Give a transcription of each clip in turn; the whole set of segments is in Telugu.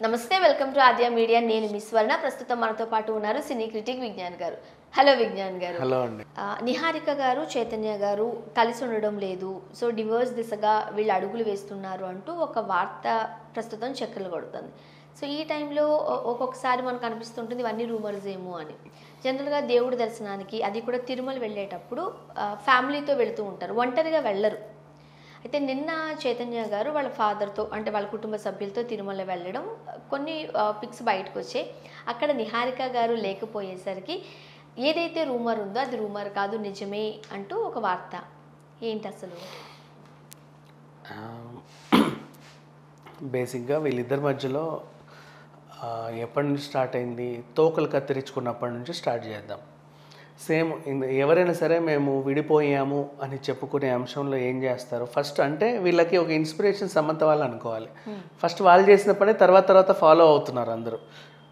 నమస్తే, వెల్కమ్ టు ఆద్య మీడియా. నేను మీ స్వర్ణ. ప్రస్తుతం మనతో పాటు ఉన్నారు సినీ క్రిటిక్ విజ్ఞాన్ గారు. హలో విజ్ఞాన్ గారు. హలో అండి. నిహారిక గారు, చైతన్య గారు కలిసి ఉండడం లేదు, సో డివోర్స్ దిశగా వీళ్ళు అడుగులు వేస్తున్నారు అంటూ ఒక వార్త ప్రస్తుతం చక్కర్లు కొడుతుంది. సో ఈ టైంలో ఒక్కొక్కసారి మనకు అనిపిస్తుంటుంది ఇవన్నీ రూమర్స్ ఏమో అని. జనరల్గా దేవుడి దర్శనానికి, అది కూడా తిరుమల వెళ్ళేటప్పుడు ఫ్యామిలీతో వెళుతూ ఉంటారు, ఒంటరిగా వెళ్ళరు. అయితే నిన్న చైతన్య గారు వాళ్ళ ఫాదర్తో, అంటే వాళ్ళ కుటుంబ సభ్యులతో తిరుమల వెళ్ళడం, కొన్ని పిక్స్ బయటకు వచ్చాయి. అక్కడ నిహారిక గారు లేకపోయేసరికి ఏదైతే రూమర్ ఉందో అది రూమర్ కాదు, నిజమే అంటూ ఒక వార్త. ఏంటి అసలు? బేసిక్గా వీళ్ళిద్దరి మధ్యలో ఎప్పటి నుంచి స్టార్ట్ అయింది, తోకలు కత్తిరించుకున్నప్పటి నుంచి స్టార్ట్ చేద్దాం. సేమ్ ఎవరైనా సరే మేము విడిపోయాము అని చెప్పుకునే అంశంలో ఏం చేస్తారు, ఫస్ట్ అంటే వీళ్ళకి ఒక ఇన్స్పిరేషన్ సమంత వాళ్ళు అనుకోవాలి. ఫస్ట్ వాళ్ళు చేసిన పని తర్వాత ఫాలో అవుతున్నారు అందరూ.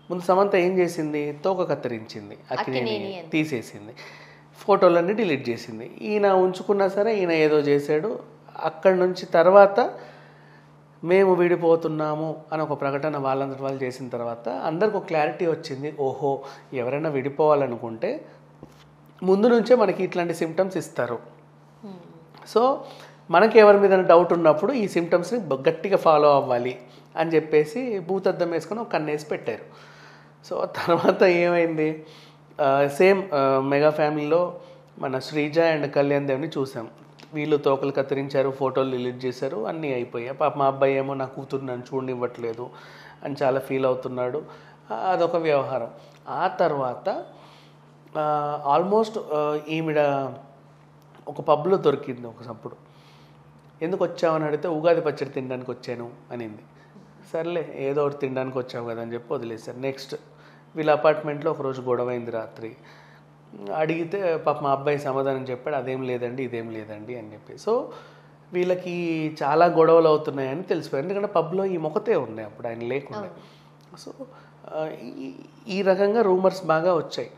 ముందు సమంత ఏం చేసింది, తోక కత్తిరించింది, అక్కినేని తీసేసింది, ఫోటోలన్నీ డిలీట్ చేసింది. ఈయన ఉంచుకున్నా సరే ఈయన ఏదో చేశాడు. అక్కడి నుంచి తర్వాత మేము విడిపోతున్నాము అని ఒక ప్రకటన వాళ్ళందరి వాళ్ళు చేసిన తర్వాత అందరికి ఒక క్లారిటీ వచ్చింది. ఓహో, ఎవరైనా విడిపోవాలనుకుంటే ముందు నుంచే మనకి ఇట్లాంటి సిమ్టమ్స్ ఇస్తారు. సో మనకి ఎవరి మీద డౌట్ ఉన్నప్పుడు ఈ సిమ్టమ్స్ని గట్టిగా ఫాలో అవ్వాలి అని చెప్పేసి భూతద్దం వేసుకొని ఒక కన్నేసి పెట్టారు. సో తర్వాత ఏమైంది, సేమ్ మెగా ఫ్యామిలీలో మన శ్రీజ అండ్ కళ్యాణ్ దేవ్ని చూసాం. వీళ్ళు తోకలు కత్తిరించారు, ఫోటోలు డిలీట్ చేశారు, అన్నీ అయిపోయాయి. పాప మా అబ్బాయి ఏమో నా కూతురు నన్ను చూడనివ్వట్లేదు అని చాలా ఫీల్ అవుతున్నాడు. అదొక వ్యవహారం. ఆ తర్వాత ఆల్మోస్ట్ ఈమెడ ఒక పబ్లో దొరికింది ఒకప్పుడు. ఎందుకు వచ్చామని అడిగితే ఉగాది పచ్చడి తినడానికి వచ్చాను అనింది. సర్లే ఏదో ఒకటి తినడానికి వచ్చావు కదా అని చెప్పి వదిలేశారు. నెక్స్ట్ వీళ్ళ అపార్ట్మెంట్లో ఒకరోజు గొడవ అయింది రాత్రి. అడిగితే పాప మా అబ్బాయి సమాధానం చెప్పాడు, అదేం లేదండి ఇదేం లేదండి అని చెప్పి. సో వీళ్ళకి చాలా గొడవలు అవుతున్నాయని తెలిసిపోయారు, ఎందుకంటే పబ్లో ఈ మొక్కతే ఉన్నాయి అప్పుడు ఆయన లేకుండా. సో ఈ రకంగా రూమర్స్ బాగా వచ్చాయి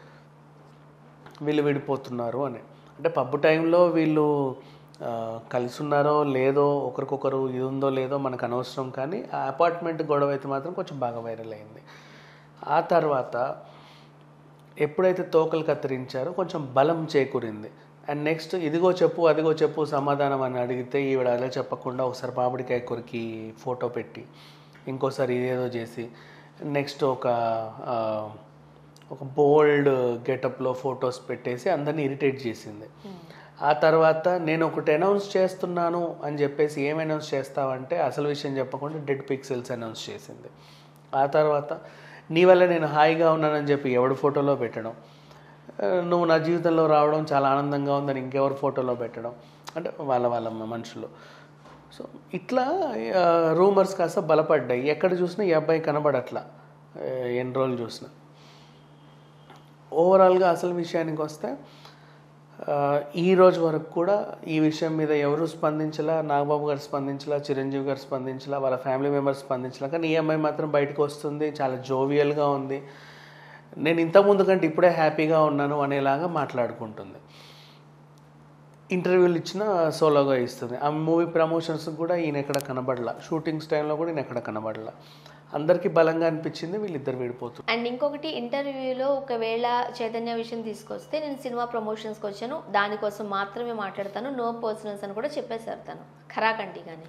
వీళ్ళు విడిపోతున్నారు అని. అంటే పబ్బు టైంలో వీళ్ళు కలిసి ఉన్నారో లేదో, ఒకరికొకరు ఇది ఉందో లేదో మనకు అనవసరం, కానీ ఆ అపార్ట్మెంట్ గొడవ అయితే మాత్రం కొంచెం బాగా వైరల్ అయింది. ఆ తర్వాత ఎప్పుడైతే తోకలు కత్తిరించారో కొంచెం బలం చేకూరింది. అండ్ నెక్స్ట్ ఇదిగో చెప్పు అదిగో చెప్పు సమాధానం అని అడిగితే ఈవిడ అలా చెప్పకుండా ఒకసారి పాపిడికాయ కొరికి ఫోటో పెట్టి, ఇంకోసారి ఇదేదో చేసి, నెక్స్ట్ ఒక బోల్డ్ గెటప్లో ఫొటోస్ పెట్టేసి అందరినీ ఇరిటేట్ చేసింది. ఆ తర్వాత నేను ఒకటి అనౌన్స్ చేస్తున్నాను అని చెప్పేసి ఏం అనౌన్స్ చేస్తావంటే అసలు విషయం చెప్పకుండా డెడ్ పిక్సెల్స్ అనౌన్స్ చేసింది. ఆ తర్వాత నీ వల్ల నేను హాయిగా ఉన్నానని చెప్పి ఎవడి ఫోటోలో పెట్టడం, నువ్వు నా జీవితంలో రావడం చాలా ఆనందంగా ఉందని ఇంకెవరి ఫోటోలో పెట్టడం, అంటే వాళ్ళ మనుషులు. సో ఇట్లా రూమర్స్ కాస్త బలపడ్డాయి. ఎక్కడ చూసినా ఈ అబ్బాయి కనబడట్లా, ఎన్ని రోజులు చూసినా. ఓవరాల్గా అసలు విషయానికి వస్తే ఈ రోజు వరకు కూడా ఈ విషయం మీద ఎవరు స్పందించలా. నాగబాబు గారు స్పందించలా, చిరంజీవి గారు స్పందించలా, వాళ్ళ ఫ్యామిలీ మెంబర్స్ స్పందించలా. కానీ ఈ అమ్మాయి మాత్రం బయటకు వస్తుంది, చాలా జోవియల్గా ఉంది, నేను ఇంతకుముందు కంటే ఇప్పుడే హ్యాపీగా ఉన్నాను అనేలాగా మాట్లాడుకుంటుంది. ఇంటర్వ్యూలు ఇచ్చిన సోలోగా ఇస్తుంది. ఆ మూవీ ప్రమోషన్స్కి కూడా ఈయన ఎక్కడ కనబడలా, షూటింగ్స్ టైంలో కూడా ఈయన ఎక్కడ కనబడలా. అందరికీ బలంగా అనిపించింది వీళ్ళిద్దరు విడిపోతుంది. అండ్ ఇంకొకటి, ఇంటర్వ్యూలో ఒకవేళ చైతన్య విషయం తీసుకొస్తే నేను సినిమా ప్రమోషన్స్కి వచ్చాను, దానికోసం మాత్రమే మాట్లాడతాను, నో పర్సనల్స్ అని కూడా చెప్పేశారు తను ఖరాకంటి. కానీ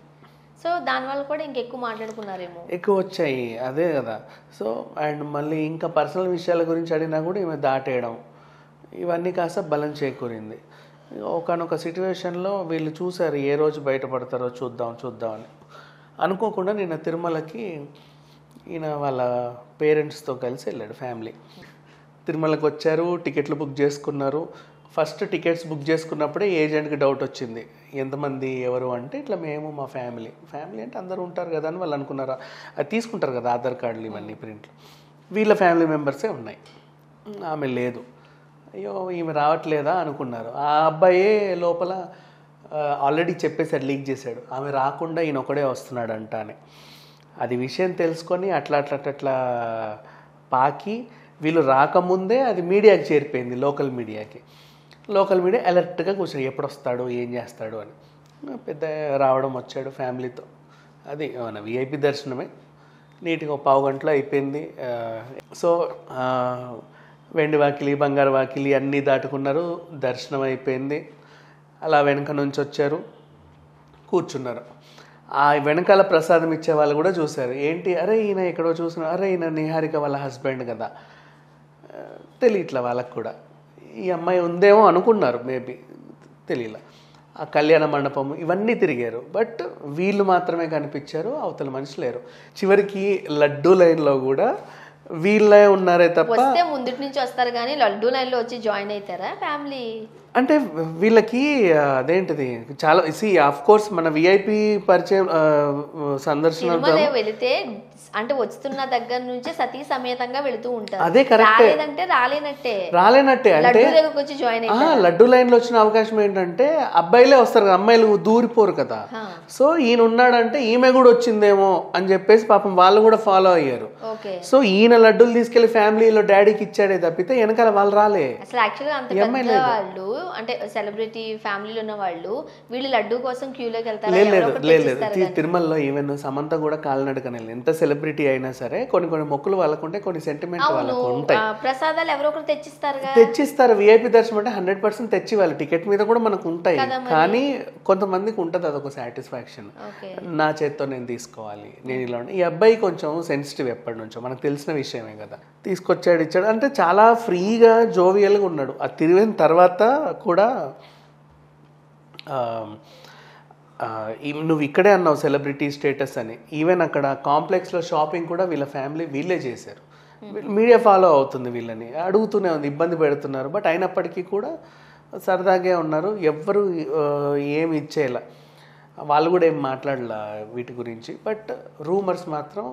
సో దానివల్ల కూడా ఇంకెక్కువ మాట్లాడుకున్నారేమో, ఎక్కువ వచ్చాయి. అదే కదా. సో అండ్ మళ్ళీ ఇంకా పర్సనల్ విషయాల గురించి అడిగినా కూడా ఈమె దాటేయడం, ఇవన్నీ కాస్త బలం చేకూరింది. ఒకనొక సిచ్యువేషన్లో వీళ్ళు చూశారు ఏ రోజు బయటపడతారో చూద్దామని. అనుకోకుండా నిన్న తిరుమలకి ఈయన వాళ్ళ పేరెంట్స్తో కలిసి వెళ్ళాడు. ఫ్యామిలీ తిరుమలకి వచ్చారు, టికెట్లు బుక్ చేసుకున్నారు. ఫస్ట్ టికెట్స్ బుక్ చేసుకున్నప్పుడే ఏజెంట్కి డౌట్ వచ్చింది, ఎంతమంది ఎవరు అంటే ఇట్లా మేము మా ఫ్యామిలీ అంటే అందరూ ఉంటారు కదా అని వాళ్ళు అనుకున్నారు. అది తీసుకుంటారు కదా ఆధార్ కార్డులు ఇవన్నీ ప్రింట్లు, వీళ్ళ ఫ్యామిలీ మెంబర్సే ఉన్నాయి, ఆమె లేదు. అయ్యో ఈమె రావట్లేదా అనుకున్నారు. ఆ అబ్బాయే లోపల ఆల్రెడీ చెప్పేశాడు, లీక్ చేశాడు, ఆమె రాకుండా ఈయన ఒకడే వస్తున్నాడంట అని. అది విషయం తెలుసుకొని అట్లా పాకి వీళ్ళు రాకముందే అది మీడియాకి చేరిపోయింది, లోకల్ మీడియా అలర్ట్గా కూర్చొని ఎప్పుడు వస్తాడు ఏం చేస్తాడు అని. పెద్ద రావడం వచ్చాడు ఫ్యామిలీతో, అది మన విఐపి దర్శనమే. నీట్గా ఒక పావు గంటలో అయిపోయింది. సో వెండి వాకిలి బంగారు వాకిలి అన్నీ దాటుకున్నారు, దర్శనం అయిపోయింది. అలా వెనక నుంచి వచ్చారు, కూర్చున్నారు. ఆ వెనకాల ప్రసాదం ఇచ్చే వాళ్ళు కూడా చూశారు. ఏంటి, అరే ఈయన ఎక్కడో చూసిన, అరే ఈయన నిహారిక వాళ్ళ హస్బెండ్ కదా, తెలియట్లా వాళ్ళకు కూడా. ఈ అమ్మాయి ఉందేమో అనుకున్నారు, మేబీ తెలియలే. ఆ కళ్యాణ మండపం ఇవన్నీ తిరిగారు, బట్ వీళ్ళు మాత్రమే కనిపించారు, అవతల మనిషి లేరు. చివరికి లడ్డూ లైన్లో కూడా వీళ్ళే ఉన్నారే తప్ప. వస్తే ముందుటి నుంచి వస్తారు కానీ లడ్డూ లైన్లో వచ్చి జాయిన్ అవుతారా ఫ్యామిలీ? అంటే వీళ్ళకి అదేంటిది చాలా ఆఫ్ కోర్స్ మన విఐపి పరిచయం సందర్శన వెళితే అంటే వస్తున్న దగ్గర నుంచి సతీ సమేతంగా వెళుతూ ఉంటారు. అదే కరెక్ట్. రాలేనట్టే అంటే వచ్చి జాయిన్ లడ్డు లైన్ లో వచ్చిన అవకాశం ఏంటంటే అబ్బాయిలే వస్తారు కదా, అమ్మాయిలు దూరిపోరు కదా. సో ఈయన ఉన్నాడంటే ఈమె కూడా వచ్చిందేమో అని చెప్పేసి పాపం వాళ్ళు కూడా ఫాలో అయ్యారు. సో ఈయన లడ్డూలు తీసుకెళ్లి ఫ్యామిలీలో డాడీకి ఇచ్చాడే తప్పితే వెనకాల వాళ్ళు రాలే. అసలు యాక్చువల్గా అంత వాళ్ళు అంటే సెలబ్రిటీ ఫ్యామిలీలో ఉన్న వాళ్ళు వీళ్ళు లడ్డూ కోసం క్యూలోకి వెళ్తారు. లేదు తిరుమలలో ఈవెన్ సమంత కూడా కాలినడకనే, ఎంత సెలబ్రిటీ అయినా సరే కొన్ని మొక్కులు వాళ్ళకుంటే, కొన్ని సెంటిమెంట్ వాళ్ళకు ఉంటాయి. ప్రసాదాలు ఎవరో ఒకరు తెచ్చిస్తారు. విఐపి దర్శనం అంటే 100% తెచ్చి వాళ్ళు టికెట్ మీద కూడా మనకు ఉంటాయి. కానీ కొంతమందికి ఉంటుంది అదొక సాటిస్ఫాక్షన్, నా చేత్తో నేను తీసుకోవాలి, నేను ఇలా. ఈ అబ్బాయి కొంచెం సెన్సిటివ్ ఎప్పటి నుంచో, మనకు తెలిసిన విషయమే కదా. తీసుకొచ్చాడు, ఇచ్చాడు అంటే చాలా ఫ్రీగా జోవియల్గా ఉన్నాడు. అది తిరిగిన తర్వాత కూడా నువ్వు ఇక్కడే అన్నావు సెలబ్రిటీ స్టేటస్ అని, ఈవెన్ అక్కడ కాంప్లెక్స్లో షాపింగ్ కూడా వీళ్ళ ఫ్యామిలీ వీళ్ళే చేశారు. మీడియా ఫాలో అవుతుంది, వీళ్ళని అడుగుతూనే ఉంది, ఇబ్బంది పెడుతున్నారు. బట్ అయినప్పటికీ కూడా సరదాగా ఉన్నారు, ఎవ్వరు ఏమి ఇచ్చేలా, వాళ్ళు కూడా ఏం మాట్లాడలా వీటి గురించి. బట్ రూమర్స్ మాత్రం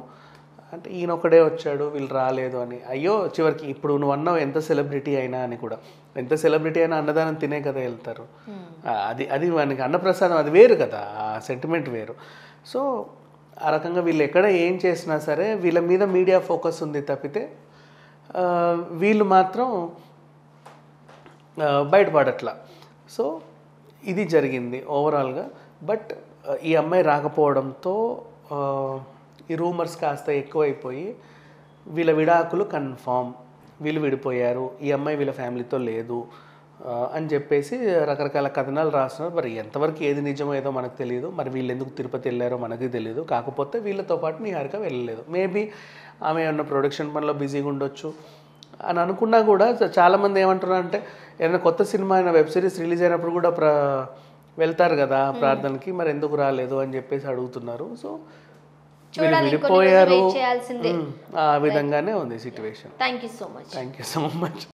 అంటే ఈయన ఒకడే వచ్చాడు, వీళ్ళు రాలేదు అని. అయ్యో చివరికి ఇప్పుడు నువ్వు అన్నావు ఎంత సెలబ్రిటీ అయినా అని, కూడా ఎంత సెలబ్రిటీ అయినా అన్నదానం తినే కదా వెళ్తారు. అది మనకి అన్నప్రసాదం అది వేరు కదా, ఆ సెంటిమెంట్ వేరు. సో ఆ రకంగా వీళ్ళు ఎక్కడ ఏం చేసినా సరే వీళ్ళ మీద మీడియా ఫోకస్ ఉంది తప్పితే వీళ్ళు మాత్రం బయటపడట్లా. సో ఇది జరిగింది ఓవరాల్గా. బట్ ఈ అమ్మాయి రాకపోవడంతో ఈ రూమర్స్ కాస్త ఎక్కువైపోయి వీళ్ళ విడాకులు కన్ఫామ్, వీళ్ళు విడిపోయారు, ఈ అమ్మాయి వీళ్ళ ఫ్యామిలీతో లేదు అని చెప్పేసి రకరకాల కథనాలు రాస్తున్నారు. మరి ఎంతవరకు ఏది నిజమో ఏదో మనకు తెలియదు. మరి వీళ్ళు ఎందుకు తిరుపతి వెళ్ళారో మనకి తెలియదు. కాకపోతే వీళ్ళతో పాటు నిహారిక వెళ్ళలేదు. మేబీ ఆమె ఏమన్నా ప్రొడక్షన్ పనిలో బిజీగా ఉండొచ్చు అని అనుకున్నా కూడా చాలామంది ఏమంటున్నారు అంటే, ఏదైనా కొత్త సినిమా అయినా వెబ్ సిరీస్ రిలీజ్ అయినప్పుడు కూడా వెళ్తారు కదా ప్రార్థనకి, మరి ఎందుకు రాలేదు అని చెప్పేసి అడుగుతున్నారు. సో వీళ్ళు విడిపోయారు, ఆ విధంగానే ఉంది situation. Thank you so much.